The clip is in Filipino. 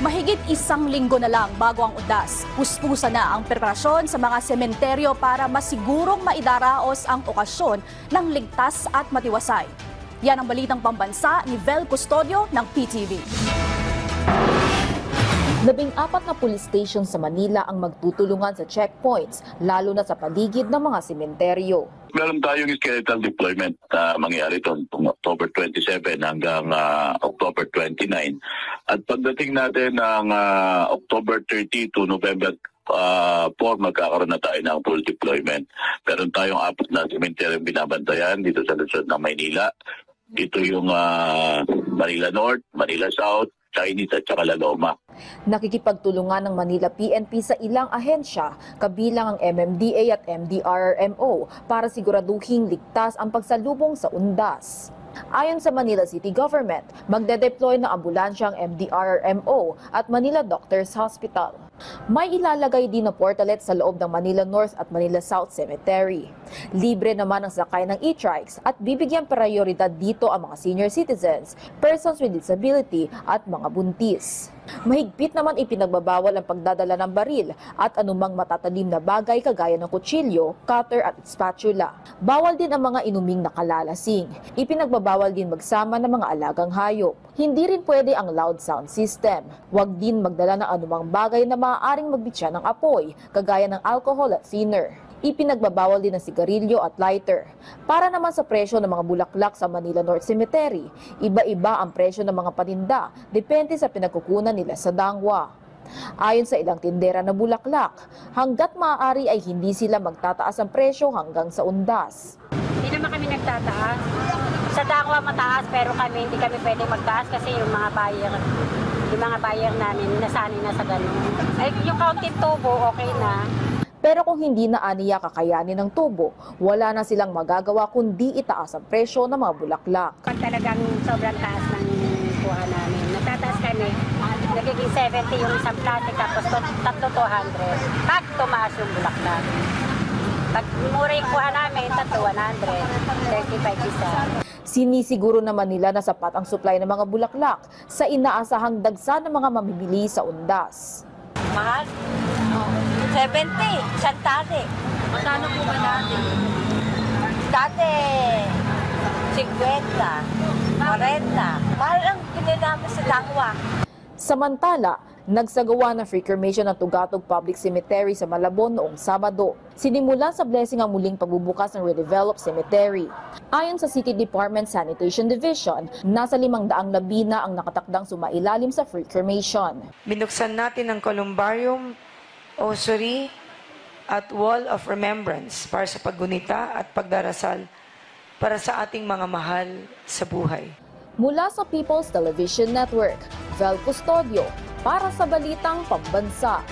Mahigit isang linggo na lang bago ang undas, puspusa na ang preparasyon sa mga sementeryo para masigurong maidaraos ang okasyon ng ligtas at matiwasay. Yan ang balitang pambansa ni Vel Custodio ng PTV. 14 na police station sa Manila ang magtutulungan sa checkpoints, lalo na sa paligid ng mga sementeryo. Meron tayong skeletal deployment na mangyari itong October 27 hanggang October 29. At pagdating natin ng October 30 to November 4, magkakaroon na tayo ng full deployment. Meron tayong 4 na sementeryo binabantayan dito sa lungsod ng Maynila. Dito yung Manila North, Manila South, Chinese at saka La Loma. Nakikipagtulungan ng Manila PNP sa ilang ahensya, kabilang ang MMDA at MDRRMO para siguraduhing ligtas ang pagsalubong sa undas. Ayon sa Manila City Government, magde-deploy na ambulansya ang MDRRMO at Manila Doctors Hospital. May ilalagay din na portalet sa loob ng Manila North at Manila South Cemetery. Libre naman ang sakay ng e-trikes at bibigyan prioridad dito ang mga senior citizens, persons with disability at mga buntis. Mahigpit naman ipinagbabawal ang pagdadala ng baril at anumang matatalim na bagay kagaya ng kutsilyo, cutter at spatula. Bawal din ang mga inuming nakalalasing. Ipinagbabawal din magsama ng mga alagang hayop. Hindi rin pwede ang loud sound system. Huwag din magdala ng anumang bagay na maaaring magbitya ng apoy, kagaya ng alcohol at thinner. Ipinagbabawal din ang sigarilyo at lighter. Para naman sa presyo ng mga bulaklak sa Manila North Cemetery, iba-iba ang presyo ng mga paninda, depende sa pinagkukunan nila sa dangwa. Ayon sa ilang tindera na bulaklak, hanggat maaari ay hindi sila magtataas ang presyo hanggang sa undas. Hindi naman kami nagtataas. Sa dangwa mataas pero hindi kami pwede magtaas kasi yung mga buyer namin nasanay na sa ganun. Ay, yung kaunting tubo okay na. Pero kung hindi na aniya kakayanin ng tubo, wala na silang magagawa kundi itaas ang presyo ng mga bulaklak. Pag talagang sobrang taas ng kuha namin, natataas kami, nagiging 70 yung isang plastic tapos 3,200. Pag tumaas yung bulaklak. Pag mura yung kuha namin, 100, 35 isa. Sinisiguro naman nila na sapat ang supply ng mga bulaklak sa inaasahang dagsa ng mga mamimili sa undas. Mahal? 70, isang tali. Magkano po ba dati? Dati, 50, 40. Mahal ang pinili namin sa dangwa. Samantala, nagsagawa ng free cremation ng Tugatog Public Cemetery sa Malabon noong Sabado. Sinimulan sa blessing ang muling pagbubukas ng redeveloped cemetery. Ayon sa City Department Sanitation Division, nasa 500 labina ang nakatakdang sumailalim sa free cremation. Binuksan natin ang columbarium, ossuary at wall of remembrance para sa paggunita at pagdarasal para sa ating mga mahal sa buhay. Mula sa People's Television Network, Vel Custodio para sa Balitang Pambansa.